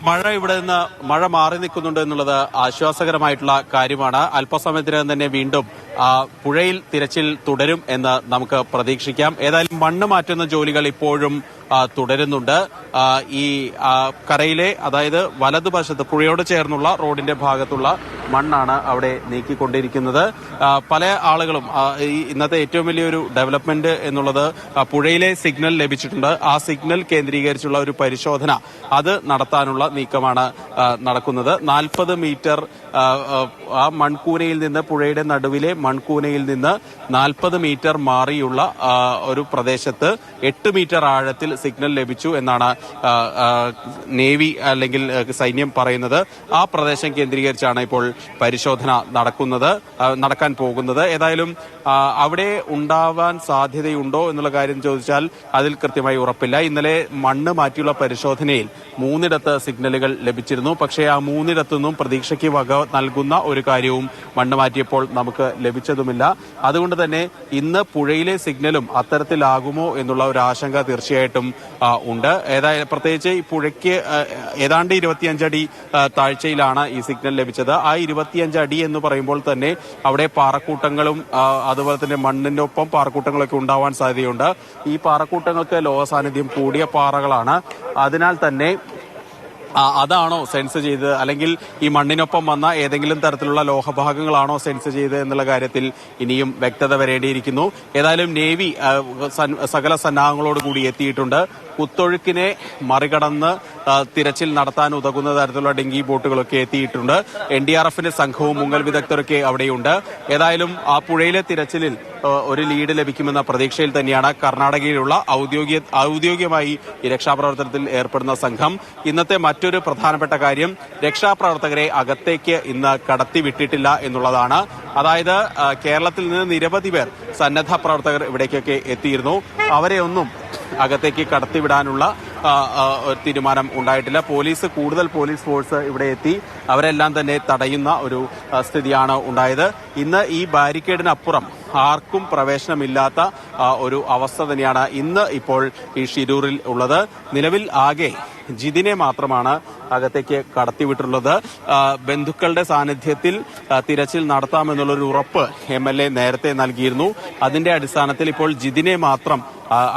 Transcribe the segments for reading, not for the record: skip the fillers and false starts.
മഴ ഇവിടെ നിന്ന് മഴ മാറി നിൽക്കുന്നുണ്ട് എന്നുള്ളത് ആശ്വാസകരമായിട്ടുള്ള കാര്യമാണ്. അല്പസമയത്തിനകം തന്നെ വീണ്ടും പുഴയിൽ തിരച്ചിൽ തുടരും എന്ന് നമുക്ക് പ്രതീക്ഷിക്കാം. ഏതായാലും മണ്ണ് മാറ്റുന്ന ജോലികൾ ഇപ്പോഴും തുടരുന്നുണ്ട്. ഈ കരയിലെ, അതായത് വലതുവശത്ത് പുഴയോട് ചേർന്നുള്ള റോഡിന്റെ ഭാഗത്തുള്ള മണ്ണാണ് അവിടെ നീക്കിക്കൊണ്ടിരിക്കുന്നത്. പല ആളുകളും ഇന്നത്തെ ഏറ്റവും വലിയൊരു ഡെവലപ്മെന്റ് എന്നുള്ളത് പുഴയിലെ സിഗ്നൽ ലഭിച്ചിട്ടുണ്ട്. ആ സിഗ്നൽ കേന്ദ്രീകരിച്ചുള്ള ഒരു പരിശോധന അത് നടത്താനുള്ള നീക്കമാണ് നടക്കുന്നത്. 40 മീറ്റർ ആ മൺകൂനയിൽ നിന്ന്, പുഴയുടെ നടുവിലെ മൺകൂനയിൽ നിന്ന് 40 മീറ്റർ മാറിയുള്ള ഒരു പ്രദേശത്ത് 8 മീറ്റർ ആഴത്തിൽ സിഗ്നൽ ലഭിച്ചു എന്നാണ് നേവി അല്ലെങ്കിൽ സൈന്യം പറയുന്നത്. ആ പ്രദേശം കേന്ദ്രീകരിച്ചാണ് ഇപ്പോൾ പരിശോധന നടക്കാൻ പോകുന്നത്. ഏതായാലും അവിടെ ഉണ്ടാവാൻ സാധ്യതയുണ്ടോ എന്നുള്ള കാര്യം ചോദിച്ചാൽ അതിൽ കൃത്യമായി ഉറപ്പില്ല. ഇന്നലെ മണ്ണ് മാറ്റിയുള്ള പരിശോധനയിൽ 3 സിഗ്നലുകൾ ലഭിച്ചിരുന്നു. പക്ഷേ ആ 3 പ്രതീക്ഷയ്ക്ക് വക നൽകുന്ന ഒരു കാര്യവും മണ്ണ് മാറ്റിയപ്പോൾ നമുക്ക് ലഭിച്ചതുമില്ല. അതുകൊണ്ട് തന്നെ ഇന്ന് പുഴയിലെ സിഗ്നലും അത്തരത്തിലാകുമോ എന്നുള്ള ഒരു ആശങ്ക തീർച്ചയായിട്ടും ഉണ്ട്. പ്രത്യേകിച്ച് ഈ പുഴയ്ക്ക് ഏതാണ്ട് 25 അടി താഴ്ചയിലാണ് ഈ സിഗ്നൽ ലഭിച്ചത്. ആ 25 അടി എന്ന് പറയുമ്പോൾ തന്നെ അവിടെ പാറക്കൂട്ടങ്ങളും അതുപോലെ തന്നെ മണ്ണിന്റെ ഒപ്പം പാറക്കൂട്ടങ്ങളൊക്കെ ഉണ്ടാവാൻ സാധ്യതയുണ്ട്. ഈ പാറക്കൂട്ടങ്ങൾക്ക് ലോഹ സാന്നിധ്യം കൂടിയ പാറകളാണ്. അതിനാൽ തന്നെ അതാണോ സെൻസ് ചെയ്തത്, അല്ലെങ്കിൽ ഈ മണ്ണിനൊപ്പം വന്ന ഏതെങ്കിലും തരത്തിലുള്ള ലോഹഭാഗങ്ങളാണോ സെൻസ് ചെയ്തത് എന്നുള്ള കാര്യത്തിൽ ഇനിയും വ്യക്തത വരേണ്ടിയിരിക്കുന്നു. ഏതായാലും നേവി സകല സന്നാഹങ്ങളോട് കൂടി എത്തിയിട്ടുണ്ട്. കുത്തൊഴുക്കിനെ മറികടന്ന് തിരച്ചിൽ നടത്താൻ ഉതകുന്ന തരത്തിലുള്ള ഡെങ്കി ബോട്ടുകളൊക്കെ എത്തിയിട്ടുണ്ട്. NDRFന്റെ സംഘവും മുങ്ങൽ വിദഗ്ധരൊക്കെ അവിടെയുണ്ട്. ഏതായാലും ആ പുഴയിലെ തിരച്ചിലിൽ ഒരു ലീഡ് ലഭിക്കുമെന്ന പ്രതീക്ഷയിൽ തന്നെയാണ് കർണാടകയിലുള്ള ഔദ്യോഗികമായി ഈ രക്ഷാപ്രവർത്തനത്തിൽ ഏർപ്പെടുന്ന സംഘം. ഇന്നത്തെ മറ്റൊരു പ്രധാനപ്പെട്ട കാര്യം, രക്ഷാപ്രവർത്തകരെ അകത്തേക്ക് ഇന്ന് കടത്തിവിട്ടിട്ടില്ല എന്നുള്ളതാണ്. അതായത് കേരളത്തിൽ നിന്ന് നിരവധി പേർ സന്നദ്ധ പ്രവർത്തകർ ഇവിടേക്കൊക്കെ എത്തിയിരുന്നു. അവരെ ഒന്നും അകത്തേക്ക് കടത്തിവിടാനുള്ള ഒരു തീരുമാനം ഉണ്ടായിട്ടില്ല. കൂടുതൽ പോലീസ് ഫോഴ്സ് ഇവിടെ എത്തി അവരെല്ലാം തന്നെ തടയുന്ന ഒരു സ്ഥിതിയാണ് ഉണ്ടായത്. ഇന്ന് ഈ ബാരിക്കേഡിനപ്പുറം ആർക്കും പ്രവേശനമില്ലാത്ത ഒരു അവസ്ഥ തന്നെയാണ് ഇന്ന് ഇപ്പോൾ ഈ ഷിരൂരിൽ ഉള്ളത്. നിലവിൽ ആകെ ജിതിനെ മാത്രമാണ് അകത്തേക്ക് കടത്തിവിട്ടുള്ളത്. ബന്ധുക്കളുടെ സാന്നിധ്യത്തിൽ തിരച്ചിൽ നടത്താമെന്നുള്ളൊരു ഉറപ്പ് MLA നേരത്തെ നൽകിയിരുന്നു. അതിന്റെ അടിസ്ഥാനത്തിൽ ഇപ്പോൾ ജിതിനെ മാത്രം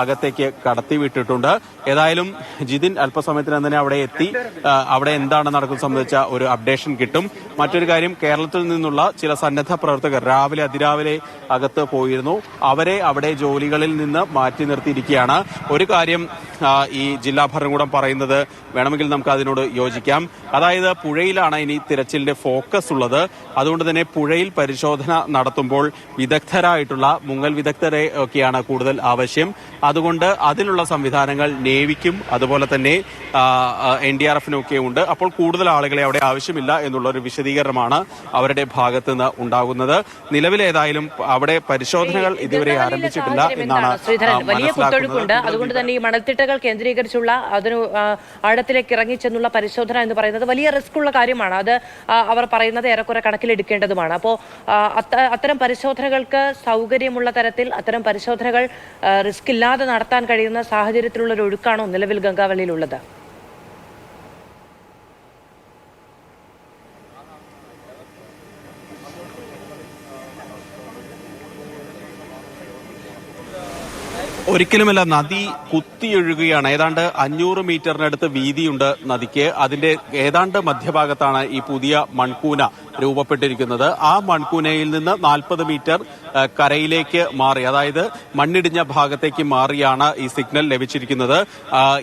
അകത്തേക്ക് കടത്തിവിട്ടിട്ടുണ്ട്. ഏതായാലും ജിതിൻ അല്പസമയത്തിനകം തന്നെ അവിടെ എത്തി അവിടെ എന്താണ് നടക്കുന്നത് സംബന്ധിച്ച ഒരു അപ്ഡേഷൻ കിട്ടും. മറ്റൊരു കാര്യം, കേരളത്തിൽ നിന്നുള്ള ചില സന്നദ്ധ പ്രവർത്തകർ അതിരാവിലെ അകത്ത് പോയിരുന്നു. അവരെ അവിടെ ജോലികളിൽ നിന്ന് മാറ്റി നിർത്തിയിരിക്കുകയാണ്. ഒരു കാര്യം ഈ ജില്ലാ ഭരണകൂടം പറയുന്നത് വേണമെങ്കിൽ നമുക്ക് അതിനോട് യോജിക്കാം. അതായത് പുഴയിലാണ് ഇനി തിരച്ചിലിന്റെ ഫോക്കസ് ഉള്ളത്. അതുകൊണ്ട് തന്നെ പുഴയിൽ പരിശോധന നടത്തുമ്പോൾ വിദഗ്ധരായിട്ടുള്ള മുങ്ങൽ വിദഗ്ധരെ ഒക്കെയാണ് കൂടുതൽ ആവശ്യം. അതുകൊണ്ട് അതിനുള്ള സംവിധാനങ്ങൾ നേവിക്കും അതുപോലെ തന്നെ NDRFനും ഒക്കെ ഉണ്ട്. അപ്പോൾ കൂടുതൽ ആളുകളെ അവിടെ ആവശ്യമില്ല എന്നുള്ള ഒരു വിശദീകരണമാണ് അവരുടെ ഭാഗത്ത് നിന്ന് ഉണ്ടാകുന്നത്. നിലവിലേതായാലും അവിടെ പരിശോധനകൾ ഇതുവരെ ആരംഭിച്ചിട്ടില്ല എന്നാണ് മനസ്സിലാക്കുന്നത്. അതുകൊണ്ട് തന്നെ ഈ മണൽത്തിട്ടകൾ കേന്ദ്രീകരിച്ചുള്ള അതിന് ആഴത്തിലേക്ക് ഇറങ്ങിച്ചെന്നുള്ള പരിശോധന എന്ന് പറയുന്നത് വലിയ റിസ്ക് ഉള്ള കാര്യമാണ്. അത് അവർ പറയുന്നത് ഏറെക്കുറെ കണക്കിലെടുക്കേണ്ടതുമാണ്. അപ്പോൾ അത്തരം പരിശോധനകൾക്ക് സൗകര്യമുള്ള തരത്തിൽ അത്തരം പരിശോധനകൾ റിസ്ക് ഇല്ലാതെ നടത്താൻ കഴിയുന്ന സാഹചര്യത്തിലുള്ള ഒരു ഒഴുക്കാണോ നിലവിൽ ഗംഗാവലിയിലുള്ളത്? ഒരിക്കലുമല്ല, നദി കുത്തിയൊഴുകുകയാണ്. ഏതാണ്ട് 500 മീറ്ററിനടുത്ത് വീതിയുണ്ട് നദിക്ക്. അതിന്റെ ഏതാണ്ട് മധ്യഭാഗത്താണ് ഈ പുതിയ മൺകൂന രൂപപ്പെട്ടിരിക്കുന്നത്. ആ മൺകൂനയിൽ നിന്ന് 40 മീറ്റർ കരയിലേക്ക് മാറി, അതായത് മണ്ണിടിഞ്ഞ ഭാഗത്തേക്ക് മാറിയാണ് ഈ സിഗ്നൽ ലഭിച്ചിരിക്കുന്നത്.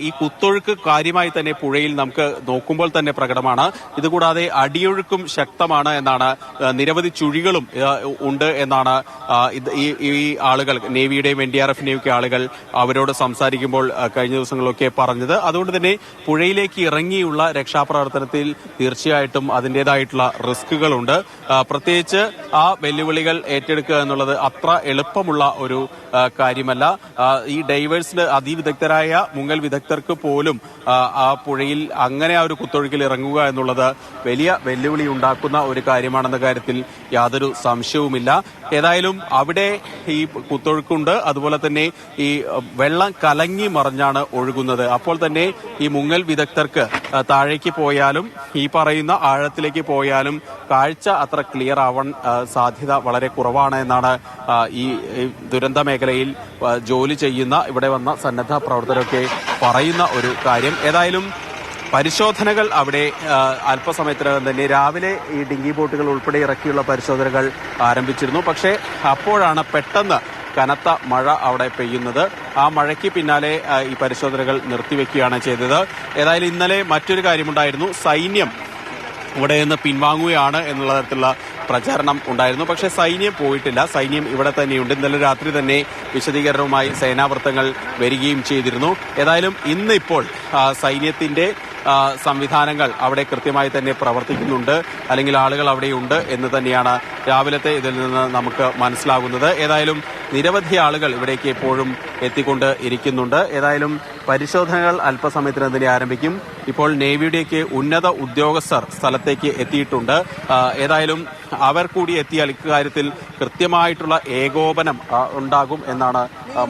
ഈ കുത്തൊഴുക്ക് കാര്യമായി തന്നെ പുഴയിൽ നമുക്ക് നോക്കുമ്പോൾ തന്നെ പ്രകടമാണ്. ഇതുകൂടാതെ അടിയൊഴുക്കും ശക്തമാണ് എന്നാണ്, നിരവധി ചുഴികളും ഉണ്ട് എന്നാണ് ഈ ആളുകൾ, നേവിയുടെയും NDRFന്റെയും ഒക്കെ ആളുകൾ അവരോട് സംസാരിക്കുമ്പോൾ കഴിഞ്ഞ ദിവസങ്ങളിലൊക്കെ പറഞ്ഞത്. അതുകൊണ്ട് തന്നെ പുഴയിലേക്ക് ഇറങ്ങിയുള്ള രക്ഷാപ്രവർത്തനത്തിൽ തീർച്ചയായിട്ടും അതിൻ്റെതായിട്ടുള്ള റിസ്കുകളുണ്ട്. പ്രത്യേകിച്ച് ആ വെല്ലുവിളികൾ ഏറ്റെടുക്കുക എന്നുള്ളത് അത്ര എളുപ്പമുള്ള ഒരു കാര്യമല്ല. ഈ ഡൈവേഴ്സിന് അതിവിദഗ്ധരായ മുങ്ങൽ വിദഗ്ധർക്ക് പോലും ആ പുഴയിൽ അങ്ങനെ ആ ഒരു കുത്തൊഴുക്കിൽ ഇറങ്ങുക എന്നുള്ളത് വലിയ വെല്ലുവിളി ഉണ്ടാക്കുന്ന ഒരു കാര്യമാണെന്ന കാര്യത്തിൽ യാതൊരു സംശയവുമില്ല. ഏതായാലും അവിടെ ഈ കുത്തൊഴുക്കുണ്ട്, അതുപോലെ തന്നെ ഈ വെള്ളം കലങ്ങി മറിഞ്ഞാണ് ഒഴുകുന്നത്. അപ്പോൾ തന്നെ ഈ മുങ്ങൽ വിദഗ്ധർക്ക് താഴേക്ക് പോയാലും ഈ പറയുന്ന ആഴത്തിലേക്ക് പോയാലും കാഴ്ച അത്ര ക്ലിയർ ആവാൻ സാധ്യത വളരെ കുറവാണ് എന്നാണ് ഈ ദുരന്ത മേഖലയിൽ ജോലി ചെയ്യുന്ന ഇവിടെ വന്ന സന്നദ്ധ പ്രവർത്തകരൊക്കെ പറയുന്ന ഒരു കാര്യം. ഏതായാലും പരിശോധനകൾ അവിടെ അല്പസമയത്തിനകം തന്നെ രാവിലെ ഈ ഡിങ്കി ബോട്ടുകൾ ഉൾപ്പെടെ ഇറക്കിയുള്ള പരിശോധനകൾ ആരംഭിച്ചിരുന്നു. പക്ഷേ അപ്പോഴാണ് പെട്ടെന്ന് കനത്ത മഴ അവിടെ പെയ്യുന്നത്. ആ മഴയ്ക്ക് പിന്നാലെ ഈ പരിശോധനകൾ നിർത്തിവെക്കുകയാണ് ചെയ്തത്. ഏതായാലും ഇന്നലെ മറ്റൊരു കാര്യമുണ്ടായിരുന്നു. സൈന്യം ഇവിടെ നിന്ന് പിൻവാങ്ങുകയാണ് എന്നുള്ള തരത്തിലുള്ള പ്രചാരണം ഉണ്ടായിരുന്നു. പക്ഷേ സൈന്യം പോയിട്ടില്ല. സൈന്യം ഇവിടെ തന്നെയുണ്ട്. ഇന്നലെ രാത്രി തന്നെ വിശദീകരണവുമായി സേനാവൃത്തങ്ങൾ വരികയും ചെയ്തിരുന്നു. ഏതായാലും ഇന്നിപ്പോൾ സൈന്യത്തിന്റെ സംവിധാനങ്ങൾ അവിടെ കൃത്യമായി തന്നെ പ്രവർത്തിക്കുന്നുണ്ട്, അല്ലെങ്കിൽ ആളുകൾ അവിടെയുണ്ട് എന്ന് തന്നെയാണ് രാവിലത്തെ ഇതിൽ നിന്ന് നമുക്ക് മനസ്സിലാകുന്നത്. ഏതായാലും നിരവധി ആളുകൾ ഇവിടേക്ക് എപ്പോഴും എത്തിക്കൊണ്ട് ഇരിക്കുന്നുണ്ട്. ഏതായാലും പരിശോധനകൾ അല്പസമയത്തിന് തന്നെ ആരംഭിക്കും. ഇപ്പോൾ നേവിയുടെയൊക്കെ ഉന്നത ഉദ്യോഗസ്ഥർ സ്ഥലത്തേക്ക് എത്തിയിട്ടുണ്ട്. ഏതായാലും അവർ കൂടി എത്തിയാൽ ഇക്കാര്യത്തിൽ കൃത്യമായിട്ടുള്ള ഏകോപനം ഉണ്ടാകും എന്നാണ്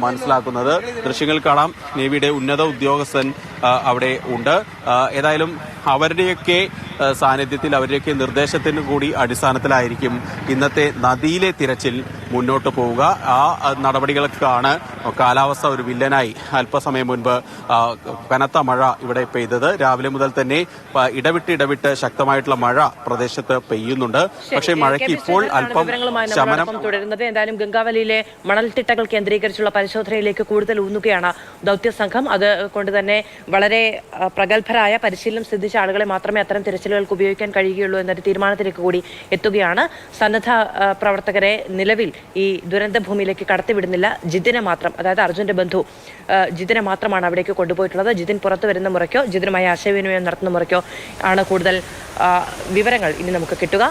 മനസ്സിലാക്കുന്നത്. ദൃശ്യങ്ങൾ കാണാം. നേവിയുടെ ഉന്നത ഉദ്യോഗസ്ഥൻ അവിടെ ഉണ്ട്. ഏതായാലും അവരുടെയൊക്കെ സാന്നിധ്യത്തിൽ അവരുടെയൊക്കെ നിർദ്ദേശത്തിന് കൂടി അടിസ്ഥാനത്തിലായിരിക്കും ഇന്നത്തെ നദിയിലെ തിരച്ചിൽ മുന്നോട്ട് പോവുക. ആ നടപടികൾക്കാണ് കാലാവസ്ഥ ഒരു വില്ലനായി അല്പസമയം മുൻപ് കനത്ത മഴ ഇവിടെ പെയ്തത്. രാവിലെ മുതൽ തന്നെ ഇടവിട്ട് ശക്തമായിട്ടുള്ള മഴ പ്രദേശത്ത് പെയ്യുന്നുണ്ട്. പക്ഷേ മഴയ്ക്ക് ഇപ്പോൾ അല്പം ശമനം തുടരുന്നത്. എന്തായാലും ഗംഗാവലിയിലെ മണൽത്തിട്ടകൾ കേന്ദ്രീകരിച്ചുള്ള പരിശോധനയിലേക്ക് കൂടുതൽ ഊന്നുകയാണ് ദൗത്യസംഘം. അത് കൊണ്ട് തന്നെ വളരെ പ്രഗത്ഭരായ പരിശീലനം സിദ്ധിച്ച ആളുകളെ മാത്രമേ അത്തരം തിരച്ചിലുകൾക്ക് ഉപയോഗിക്കാൻ കഴിയുകയുള്ളൂ എന്നൊരു തീരുമാനത്തിലേക്ക് കൂടി എത്തുകയാണ്. സന്നദ്ധ പ്രവർത്തകരെ നിലവിൽ ഈ ദുരന്ത ഭൂമിയിലേക്ക് കടത്തിവിടുന്നില്ല. ജിതിനെ മാത്രം, അതായത് അർജുന്റെ ബന്ധു ജിതിനെ മാത്രമാണ് അവിടേക്ക് കൊണ്ടുപോയിട്ടുള്ളത്. ജിതിൻ പുറത്തു വരുന്ന മുറയ്ക്കോ ജിതിനുമായി ആശയവിനിമയം നടത്തുന്ന മുറയ്ക്കോ ആണ് കൂടുതൽ വിവരങ്ങൾ ഇനി നമുക്ക് കിട്ടുക.